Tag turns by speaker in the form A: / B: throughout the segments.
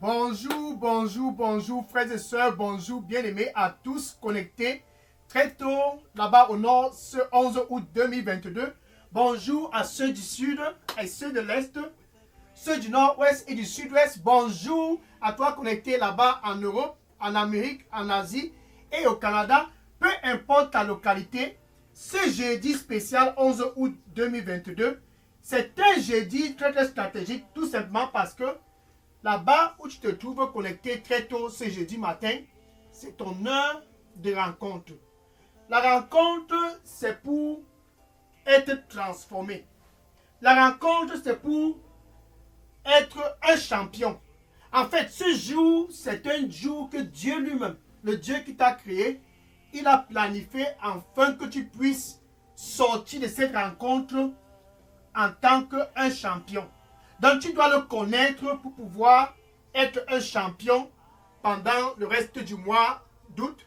A: Bonjour, bonjour, bonjour, frères et sœurs, bonjour, bien-aimés à tous connectés très tôt là-bas au nord ce 11 août 2022. Bonjour à ceux du sud et ceux de l'est, ceux du nord-ouest et du sud-ouest. Bonjour à toi connecté là-bas en Europe, en Amérique, en Asie et au Canada. Peu importe ta localité, ce jeudi spécial 11 août 2022, c'est un jeudi très très stratégique tout simplement parce que là-bas où tu te trouves connecté très tôt ce jeudi matin, c'est ton heure de rencontre. La rencontre, c'est pour être transformé. La rencontre, c'est pour être un champion. En fait, ce jour, c'est un jour que Dieu lui-même, le Dieu qui t'a créé, il a planifié afin que tu puisses sortir de cette rencontre en tant qu'un champion. Donc tu dois le connaître pour pouvoir être un champion pendant le reste du mois d'août.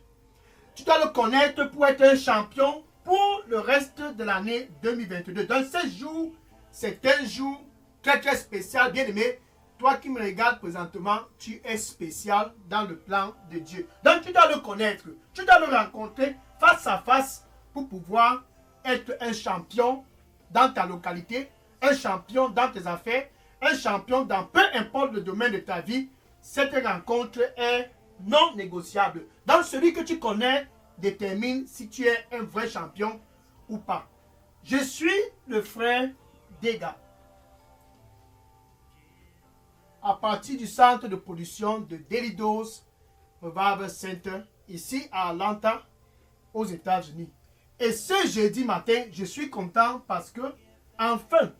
A: Tu dois le connaître pour être un champion pour le reste de l'année 2022. Donc ce jour, c'est un jour très très spécial, bien aimé. Toi qui me regardes présentement, tu es spécial dans le plan de Dieu. Donc tu dois le connaître, tu dois le rencontrer face à face pour pouvoir être un champion dans ta localité, un champion dans tes affaires, un champion dans peu importe le domaine de ta vie. Cette rencontre est non négociable. Donc celui que tu connais détermine si tu es un vrai champion ou pas. Je suis le frère Dega. À partir du centre de production de Daily Dose Revival Center, ici à Atlanta, aux États-Unis. Et ce jeudi matin, je suis content parce que, enfin,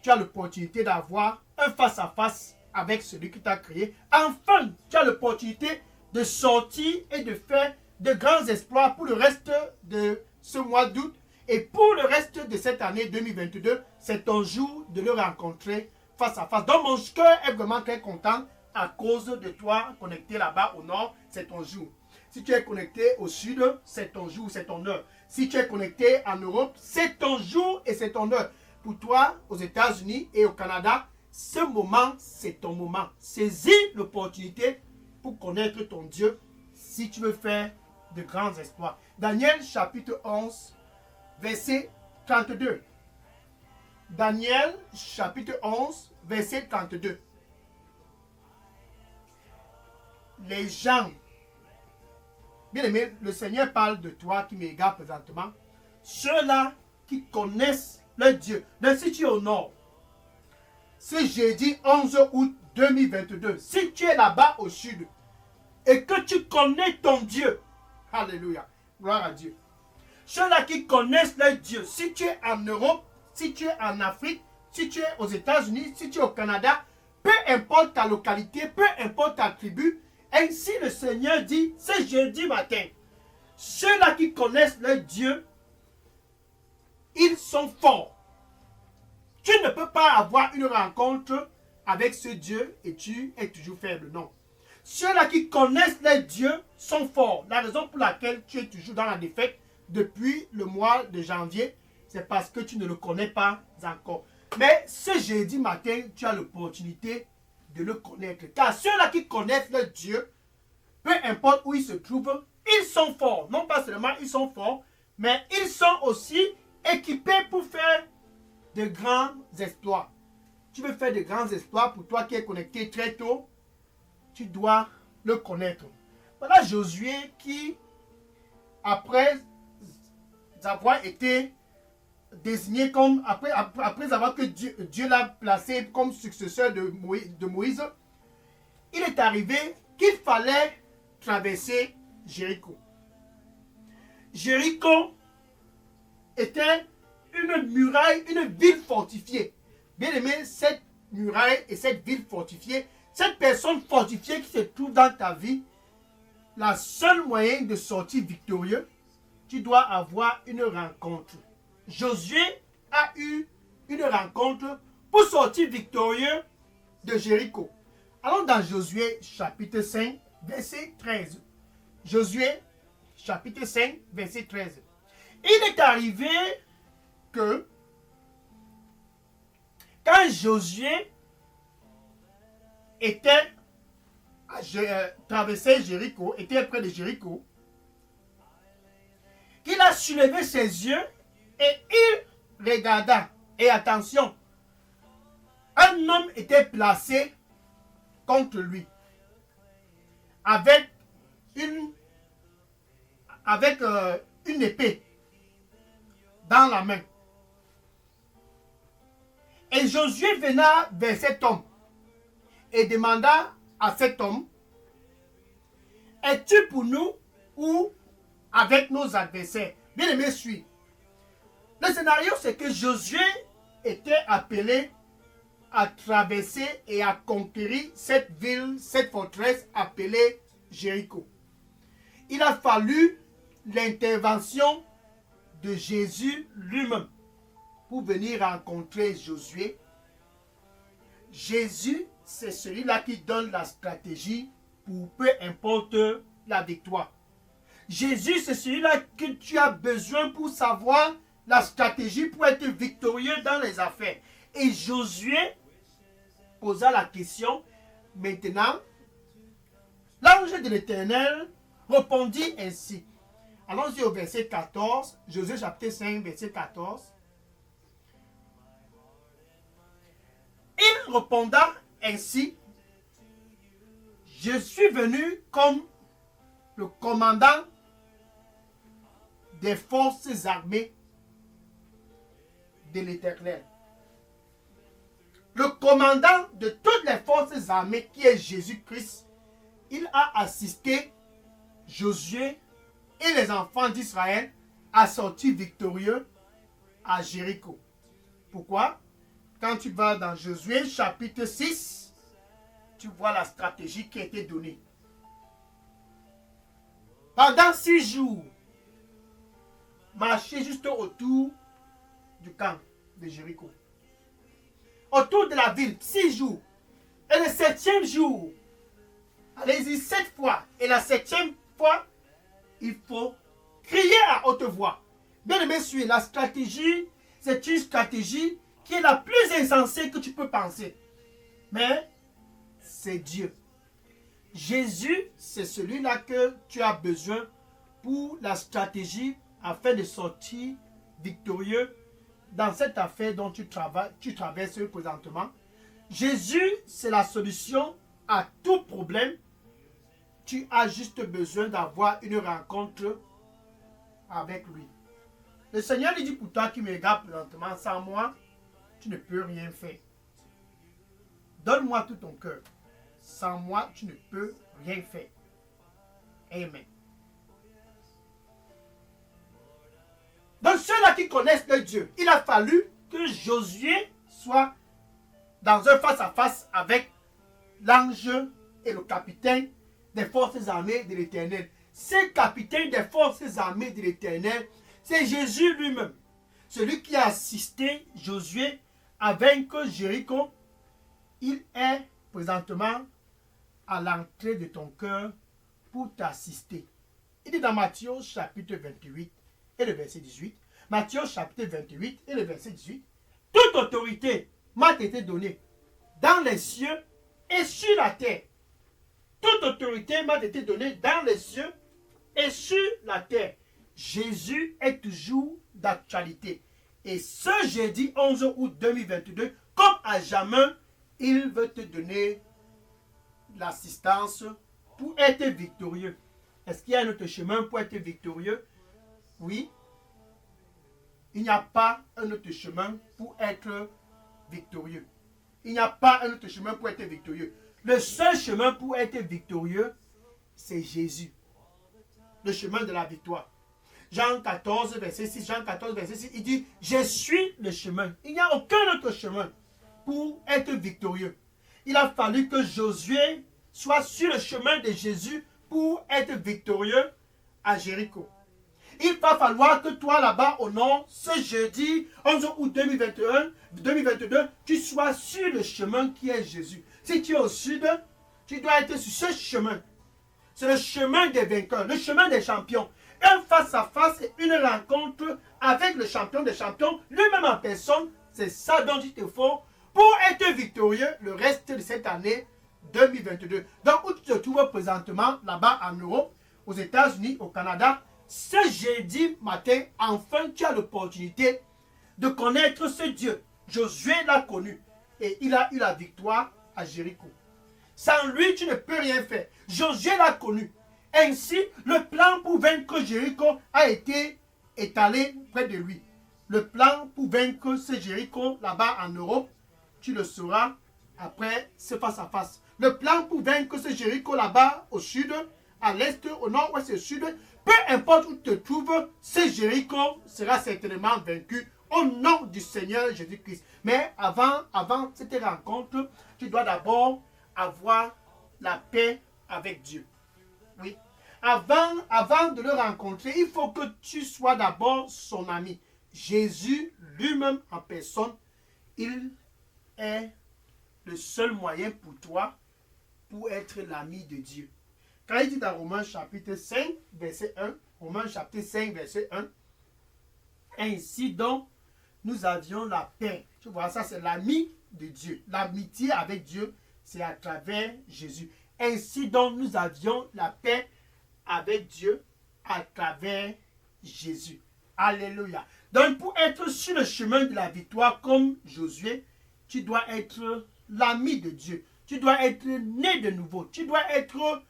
A: tu as l'opportunité d'avoir un face-à-face avec celui qui t'a créé. Enfin, tu as l'opportunité de sortir et de faire de grands exploits pour le reste de ce mois d'août. Et pour le reste de cette année 2022, c'est ton jour de le rencontrer face à face. Donc mon cœur est vraiment très content à cause de toi connecté là-bas au nord, c'est ton jour. Si tu es connecté au sud, c'est ton jour, c'est ton heure. Si tu es connecté en Europe, c'est ton jour et c'est ton heure. Pour toi, aux États-Unis et au Canada, ce moment, c'est ton moment. Saisis l'opportunité pour connaître ton Dieu si tu veux faire de grands exploits. Daniel chapitre 11, verset 32. Daniel chapitre 11, verset 32. Les gens, bien aimé, le Seigneur parle de toi qui me regarde présentement. Ceux-là qui connaissent leur Dieu. Donc si tu es au nord, ce jeudi 11 août 2022, si tu es là-bas au sud et que tu connais ton Dieu, alléluia, gloire à Dieu. Ceux-là qui connaissent leur Dieu, si tu es en Europe, si tu es en Afrique, si tu es aux États-Unis, si tu es au Canada, peu importe ta localité, peu importe ta tribu, ainsi le Seigneur dit, ce jeudi matin, ceux-là qui connaissent leur Dieu, ils sont forts. Tu ne peux pas avoir une rencontre avec ce Dieu et tu es toujours faible, non. Ceux-là qui connaissent leur Dieu sont forts. La raison pour laquelle tu es toujours dans la défaite depuis le mois de janvier, c'est parce que tu ne le connais pas encore. Mais ce jeudi matin, tu as l'opportunité de le connaître. Car ceux-là qui connaissent leur Dieu, peu importe où ils se trouvent, ils sont forts. Non pas seulement ils sont forts, mais ils sont aussi équipés pour faire de grands exploits. Tu veux faire de grands exploits pour toi qui es connecté très tôt, tu dois le connaître. Voilà Josué qui, après avoir été désigné comme, après avoir que Dieu l'a placé comme successeur de Moïse, il est arrivé qu'il fallait traverser Jéricho. Jéricho était une muraille, une ville fortifiée. Bien aimé, cette muraille et cette ville fortifiée, cette personne fortifiée qui se trouve dans ta vie, la seule moyen de sortir victorieux, tu dois avoir une rencontre. Josué a eu une rencontre pour sortir victorieux de Jéricho. Allons dans Josué chapitre 5, verset 13. Josué chapitre 5, verset 13. Il est arrivé que quand Josué traversait Jéricho, était près de Jéricho, qu'il a soulevé ses yeux et il regarda. Et attention, un homme était placé contre lui avec une épée dans la main. Et Josué venait vers cet homme et demanda à cet homme, es-tu pour nous ou avec nos adversaires? Bien aimé, suis. Le scénario, c'est que Josué était appelé à traverser et à conquérir cette ville, cette forteresse appelée Jéricho. Il a fallu l'intervention de Jésus lui-même pour venir rencontrer Josué. Jésus, c'est celui-là qui donne la stratégie pour peu importe la victoire. Jésus, c'est celui-là que tu as besoin pour savoir la stratégie pour être victorieux dans les affaires. Et Josué posa la question, maintenant, l'ange de l'Éternel répondit ainsi. Allons-y au verset 14, Josué chapitre 5, verset 14. Il répondit ainsi, je suis venu comme le commandant des forces armées de l'Éternel. Le commandant de toutes les forces armées qui est Jésus-Christ, il a assisté Josué et les enfants d'Israël à sortir victorieux à Jéricho. Pourquoi? Quand tu vas dans Josué chapitre 6, tu vois la stratégie qui a été donnée. Pendant 6 jours, marchez juste autour du camp de Jéricho. Autour de la ville, 6 jours. Et le 7e jour, allez-y 7 fois. Et la 7e fois, il faut crier à haute voix. Bien aimé, suis la stratégie, c'est une stratégie qui est la plus insensée que tu peux penser. Mais c'est Dieu. Jésus, c'est celui-là que tu as besoin pour la stratégie afin de sortir victorieux dans cette affaire dont tu traverses présentement. Jésus, c'est la solution à tout problème. Tu as juste besoin d'avoir une rencontre avec lui. Le Seigneur lui dit pour toi qui me regarde présentement, sans moi, tu ne peux rien faire. Donne-moi tout ton cœur. Sans moi, tu ne peux rien faire. Amen. Donc ceux-là qui connaissent le Dieu, il a fallu que Josué soit dans un face-à-face avec l'ange et le capitaine des forces armées de l'Éternel. Ce capitaine des forces armées de l'Éternel, c'est Jésus lui-même. Celui qui a assisté Josué à vaincre Jéricho, il est présentement à l'entrée de ton cœur pour t'assister. Il dit dans Matthieu chapitre 28 et le verset 18. Matthieu chapitre 28 et le verset 18. Toute autorité m'a été donnée dans les cieux et sur la terre. Toute autorité m'a été donnée dans les cieux et sur la terre. Jésus est toujours d'actualité. Et ce jeudi 11 août 2022, comme à jamais, il veut te donner l'assistance pour être victorieux. Est-ce qu'il y a un autre chemin pour être victorieux? Oui. Il n'y a pas un autre chemin pour être victorieux. Il n'y a pas un autre chemin pour être victorieux. Le seul chemin pour être victorieux, c'est Jésus. Le chemin de la victoire. Jean 14, verset 6. Jean 14, verset 6, il dit, je suis le chemin. Il n'y a aucun autre chemin pour être victorieux. Il a fallu que Josué soit sur le chemin de Jésus pour être victorieux à Jéricho. Il va falloir que toi là-bas au nord, ce jeudi 11 août 2022, tu sois sur le chemin qui est Jésus. Si tu es au sud, tu dois être sur ce chemin. C'est le chemin des vainqueurs, le chemin des champions. Un face-à-face et une rencontre avec le champion des champions, lui-même en personne, c'est ça dont il te faut pour être victorieux le reste de cette année 2022. Donc, où tu te trouves présentement, là-bas en Europe, aux États-Unis, au Canada, ce jeudi matin, enfin, tu as l'opportunité de connaître ce Dieu. Josué l'a connu et il a eu la victoire à Jéricho. Sans lui, tu ne peux rien faire. Josué l'a connu. Ainsi, le plan pour vaincre Jéricho a été étalé près de lui. Le plan pour vaincre ce Jéricho là-bas en Europe, tu le sauras après ce face-à-face. Le plan pour vaincre ce Jéricho là-bas au sud, à l'est, au nord, ouest et au sud, peu importe où tu te trouves, ce Jéricho sera certainement vaincu au nom du Seigneur Jésus-Christ. Mais avant cette rencontre, tu dois d'abord avoir la paix avec Dieu. Oui. Avant de le rencontrer, il faut que tu sois d'abord son ami. Jésus lui-même en personne, il est le seul moyen pour toi pour être l'ami de Dieu. Quand il dit dans Romains chapitre 5, verset 1, Romains chapitre 5, verset 1, ainsi donc, nous avions la paix. Tu vois, ça c'est l'ami de Dieu. L'amitié avec Dieu, c'est à travers Jésus. Ainsi donc, nous avions la paix avec Dieu à travers Jésus. Alléluia. Donc, pour être sur le chemin de la victoire comme Josué, tu dois être l'ami de Dieu. Tu dois être né de nouveau. Tu dois être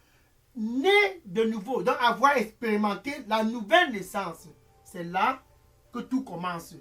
A: né de nouveau. Donc, avoir expérimenté la nouvelle naissance. C'est là que tout commence.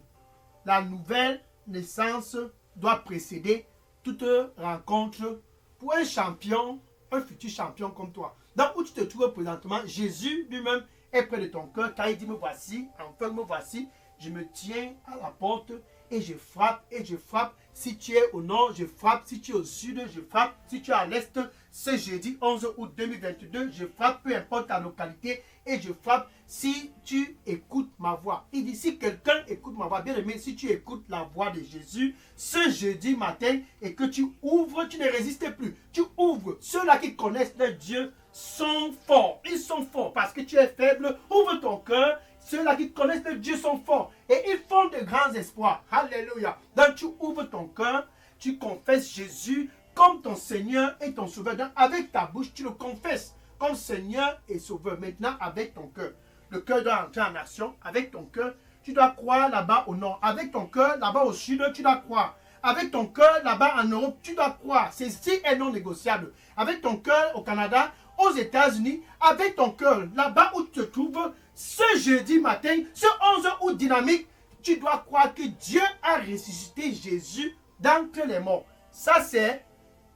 A: La nouvelle naissance doit précéder toute rencontre pour un champion, un futur champion comme toi. Donc, où tu te trouves présentement, Jésus lui-même est près de ton cœur. Car il dit, me voici, enfin me voici, je me tiens à la porte et je frappe, et je frappe. Si tu es au nord, je frappe. Si tu es au sud, je frappe. Si tu es à l'est, ce jeudi 11 août 2022, je frappe, peu importe ta localité, et je frappe si tu écoutes ma voix. Il dit, si quelqu'un écoute ma voix, bien aimé, si tu écoutes la voix de Jésus, ce jeudi matin, et que tu ouvres, tu ne résistes plus. Tu ouvres. Ceux-là qui connaissent leur Dieu sont forts. Ils sont forts parce que tu es faible. Ouvre ton cœur. Ceux-là qui connaissent le Dieu sont forts et ils font de grands espoirs. Alléluia. Donc tu ouvres ton cœur, tu confesses Jésus comme ton Seigneur et ton Sauveur. Donc avec ta bouche, tu le confesses comme Seigneur et Sauveur. Maintenant avec ton cœur. Le cœur doit entrer en action. Avec ton cœur, tu dois croire là-bas au nord. Avec ton cœur, là-bas au sud, tu dois croire. Avec ton cœur, là-bas en Europe, tu dois croire. Ceci est non négociable. Avec ton cœur au Canada, aux États-Unis, avec ton cœur, là-bas où tu te trouves, ce jeudi matin, ce 11 août dynamique, tu dois croire que Dieu a ressuscité Jésus d'entre les morts. Ça, c'est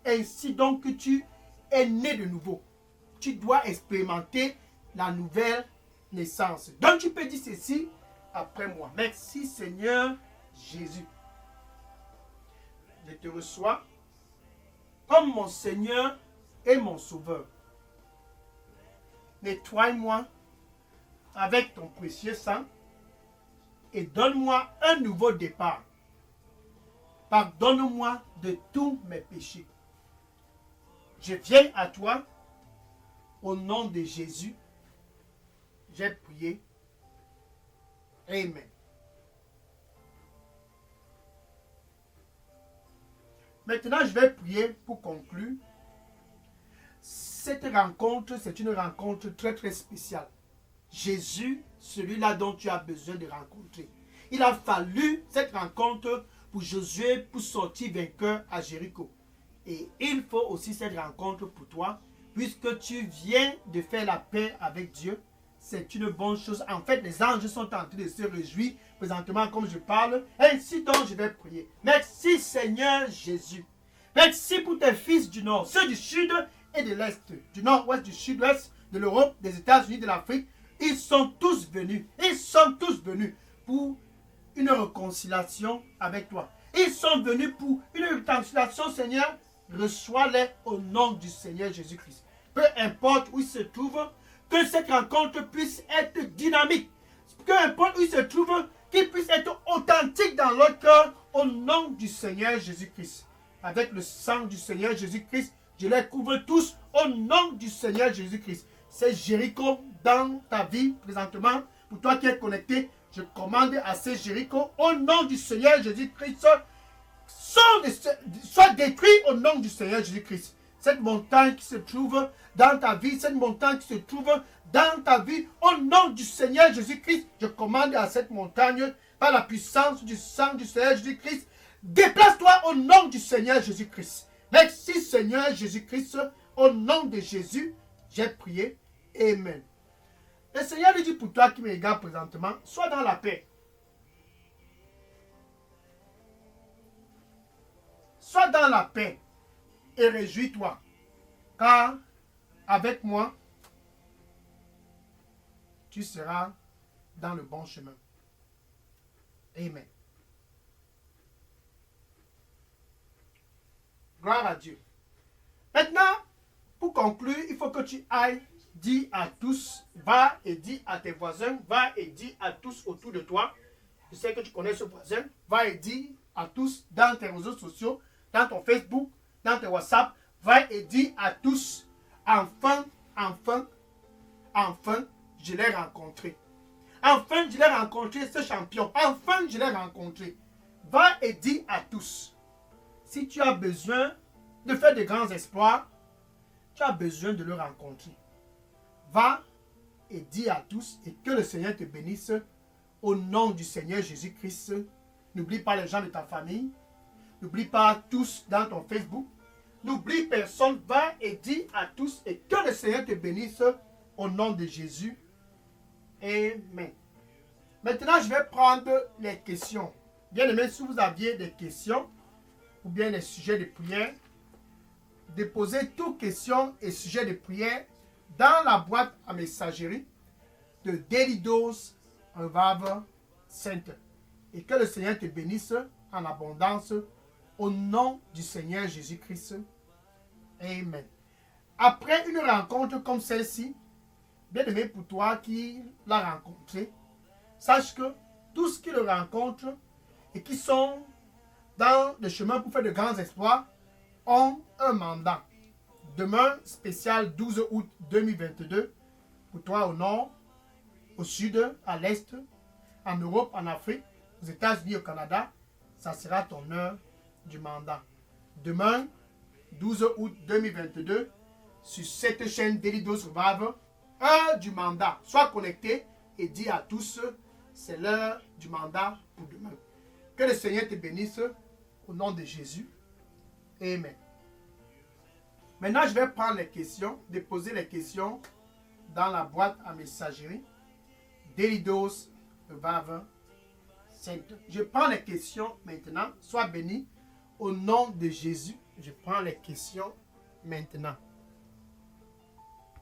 A: ainsi donc que tu es né de nouveau. Tu dois expérimenter la nouvelle naissance. Donc, tu peux dire ceci après moi. Merci Seigneur Jésus. Je te reçois comme mon Seigneur et mon Sauveur. Nettoie-moi avec ton précieux sang et donne-moi un nouveau départ. Pardonne-moi de tous mes péchés. Je viens à toi au nom de Jésus. J'ai prié. Amen. Maintenant, je vais prier pour conclure. Cette rencontre, c'est une rencontre très très spéciale. Jésus, celui-là dont tu as besoin de rencontrer. Il a fallu cette rencontre pour Josué pour sortir vainqueur à Jéricho. Et il faut aussi cette rencontre pour toi, puisque tu viens de faire la paix avec Dieu. C'est une bonne chose. En fait, les anges sont en train de se réjouir présentement comme je parle. Ainsi donc, je vais prier. Merci Seigneur Jésus. Merci pour tes fils du nord, ceux du sud et de l'est, du nord-ouest, du sud-ouest, de l'Europe, des États-Unis, de l'Afrique. Ils sont tous venus. Ils sont tous venus pour une réconciliation avec toi. Ils sont venus pour une réconciliation, Seigneur. Reçois-les au nom du Seigneur Jésus-Christ. Peu importe où ils se trouvent, que cette rencontre puisse être dynamique. Peu importe où ils se trouvent, qu'ils puissent être authentiques dans leur cœur au nom du Seigneur Jésus-Christ. Avec le sang du Seigneur Jésus-Christ, je les couvre tous au nom du Seigneur Jésus-Christ. C'est Jéricho dans ta vie présentement. Pour toi qui es connecté, je commande à ces Jéricho au nom du Seigneur Jésus-Christ. Sois détruit au nom du Seigneur Jésus-Christ. cette montagne qui se trouve dans ta vie, cette montagne qui se trouve dans ta vie, au nom du Seigneur Jésus-Christ, je commande à cette montagne, par la puissance du sang du Seigneur Jésus-Christ, déplace-toi au nom du Seigneur Jésus-Christ. Merci Seigneur Jésus-Christ, au nom de Jésus, j'ai prié. Amen. Le Seigneur lui dit pour toi qui me regarde présentement, sois dans la paix. Sois dans la paix et réjouis-toi, car avec moi, tu seras dans le bon chemin. Amen. Gloire à Dieu. Maintenant, pour conclure, il faut que tu ailles dire à tous, va et dis à tes voisins, va et dis à tous autour de toi. Je sais que tu connais ce voisin. Va et dis à tous dans tes réseaux sociaux, dans ton Facebook, dans tes WhatsApp. Va et dis à tous, enfin, je l'ai rencontré. Enfin, je l'ai rencontré, ce champion. Enfin, je l'ai rencontré. Va et dis à tous. Si tu as besoin de faire de grands exploits, tu as besoin de le rencontrer. Va et dis à tous et que le Seigneur te bénisse au nom du Seigneur Jésus-Christ. N'oublie pas les gens de ta famille. N'oublie pas tous dans ton Facebook. N'oublie personne. Va et dis à tous et que le Seigneur te bénisse au nom de Jésus. Amen. Maintenant, je vais prendre les questions. Bien aimé, si vous aviez des questions ou bien des sujets de prière, déposez toutes questions et sujets de prière dans la boîte à messagerie de Daily Dose Revival Center. Et que le Seigneur te bénisse en abondance au nom du Seigneur Jésus-Christ. Amen. Après une rencontre comme celle-ci, bien aimé pour toi qui l'a rencontré, sache que tous qui le rencontrent et qui sont dans le chemin pour faire de grands exploits ont un mandat. Demain, spécial 12 août 2022, pour toi au nord, au sud, à l'est, en Europe, en Afrique, aux États-Unis, au Canada, ça sera ton heure du mandat. Demain, 12 août 2022, sur cette chaîne Daily Dose Revival, heure du mandat. Sois connecté et dis à tous, c'est l'heure du mandat pour demain. Que le Seigneur te bénisse au nom de Jésus. Amen. Maintenant, je vais prendre les questions, déposer les questions dans la boîte à messagerie. Daily Dose Revival Center. Je prends les questions maintenant. Sois béni au nom de Jésus. Je prends les questions maintenant.